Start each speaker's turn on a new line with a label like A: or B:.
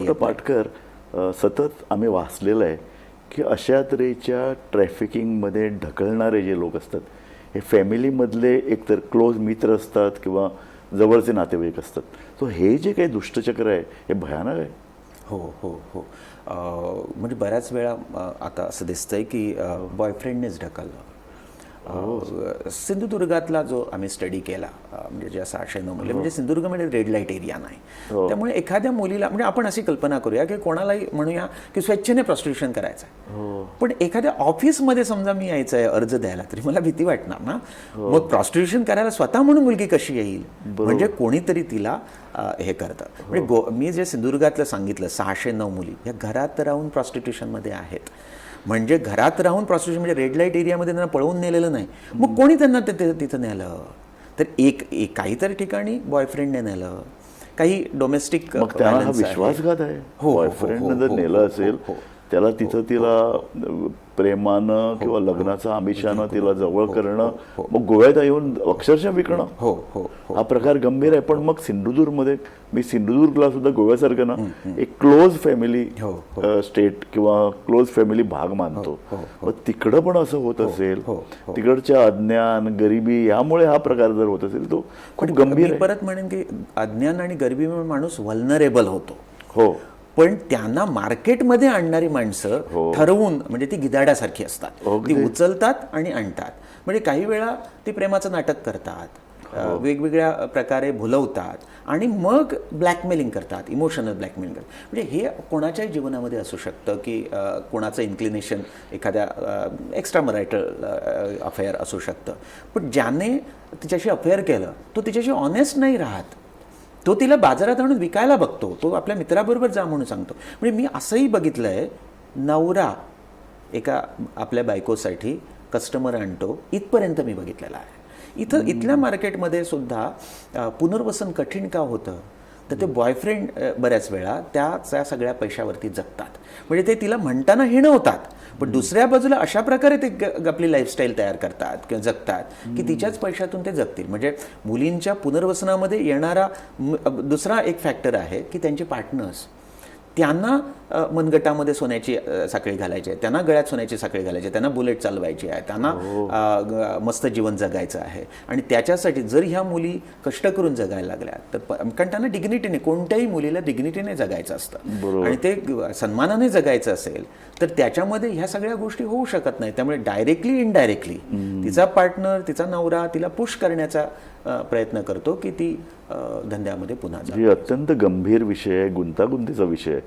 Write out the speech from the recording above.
A: Doctor Patkar, सतत आम्ही वाचलेलं आहे की अशा तऱ्हेच्या ट्रॅफिकिंगमध्ये ढकलणारे जे लोक असतात हे फॅमिलीमधले एकतर क्लोज मित्र असतात किंवा जवळचे नातेवाईक असतात. सो हे जे काही दुष्टचक्र आहे हे भयानक आहे.
B: हो हो हो. म्हणजे बऱ्याच वेळा आता असं दिसतंय की बॉयफ्रेंडनेच ढकललं. सिंधुदुर्गातला जो आम्ही स्टडी केला, म्हणजे ज्या 609 मुले, म्हणजे सिंधुदुर्गमध्ये रेड लाईट एरिया नाही, त्यामुळे एखाद्या मुलीला, म्हणजे आपण अशी कल्पना करूया की कोणालाही म्हणूया की स्वेच्छेने प्रॉस्टिट्यूशन करायचं आहे, पण एखाद्या ऑफिसमध्ये समजा मी यायचं आहे अर्ज द्यायला, तरी मला भीती वाटणार ना. मग प्रॉस्टिट्यूशन करायला स्वतः म्हणून मुलगी कशी येईल, म्हणजे कोणीतरी तिला हे करतं. म्हणजे मी जे सिंधुदुर्गातलं सांगितलं 609 मुली या घरात राहून प्रॉस्टिट्यूशनमध्ये आहेत. म्हणजे घरात राहून प्रॉस्टिट्यूशन, म्हणजे रेड लाईट एरियामध्ये त्यांना पळवून नेलेलं नाही, मग कोणी त्यांना तिथं नेलं, तर एक काहीतरी ठिकाणी बॉयफ्रेंडने नेलं, काही डोमेस्टिक
A: विश्वासघात आहे. बॉयफ्रेंडने जर नेलं असेल त्याला तिथं तिला प्रेमानं किंवा लग्नाचं आमिषानं तिला जवळ करणं, मग गोव्यात येऊन अक्षरशः विकणं, हा प्रकार गंभीर आहे. पण मग सिंधुदुर्गमध्ये, मी सिंधुदुर्गला सुद्धा गोव्यासारखं ना एक क्लोज फॅमिली स्टेट किंवा क्लोज फॅमिली भाग मानतो. मग तिकडं पण असं होत असेल, तिकडच्या अज्ञान गरिबी यामुळे हा प्रकार जर होत असेल तो खूप गंभीर आहे.
B: परत म्हणेन की अज्ञान आणि गरिबीमुळे माणूस व्हल्नरेबल होतो.
A: हो,
B: पण त्यांना मार्केटमध्ये आणणारी माणसं ठरवून, म्हणजे ती गिधाडासारखी असतात, ती उचलतात आणि आणतात. म्हणजे काही वेळा ती प्रेमाचं नाटक करतात, वेगवेगळ्या प्रकारे भुलवतात आणि मग ब्लॅकमेलिंग करतात, इमोशनल ब्लॅकमेलिंग करतात. म्हणजे हे कोणाच्याही जीवनामध्ये असू शकतं की कोणाचं इन्क्लिनेशन एखाद्या एक्स्ट्रा मरायटल अफेअर असू शकतं, पण ज्याने तिच्याशी अफेअर केलं तो तिच्याशी ऑनेस्ट नाही राहत, तो तिला बाजारात आणून विकायला बघतो, तो आपल्या मित्राबरोबर जा म्हणून सांगतो. म्हणजे मी असंही बघितलं आहे, नवरा एका आपल्या बायकोसाठी कस्टमर आणतो, इथपर्यंत मी बघितलेलं आहे. इथल्या मार्केटमध्ये सुद्धा पुनर्वसन कठीण का होतं, तर ते बॉयफ्रेंड बऱ्याच वेळा त्या सगळ्या पैशावरती जगतात. म्हणजे ते तिला म्हणताना हिणवतात, पण दुसऱ्या बाजूला अशा प्रकारे ते आपली लाईफस्टाईल तयार करतात किंवा जगतात की तिच्याच पैशातून ते जगतील. म्हणजे मुलींच्या पुनर्वसनामध्ये येणारा दुसरा एक फॅक्टर आहे की त्यांचे पार्टनर्स, त्यांना मनगटामध्ये सोन्याची साखळी घालायची आहे, त्यांना गळ्यात सोन्याची साखळी घालायची आहे, त्यांना बुलेट चालवायची आहे, त्यांना मस्त जीवन जगायचं आहे. आणि त्याच्यासाठी जर ह्या मुली कष्ट करून जगायला लागल्या तर, कारण त्यांना डिग्निटीने, कोणत्याही मुलीला डिग्निटीने जगायचं असतं आणि ते सन्मानाने जगायचं असेल तर त्याच्यामध्ये ह्या सगळ्या गोष्टी होऊ शकत नाही. त्यामुळे डायरेक्टली इनडायरेक्टली तिचा पार्टनर, तिचा नवरा तिला पुश करण्याचा प्रयत्न करतो की ती धंद्यामध्ये पुन्हा जा.
A: अत्यंत गंभीर विषय आहे, गुंतागुंतीचा विषय आहे.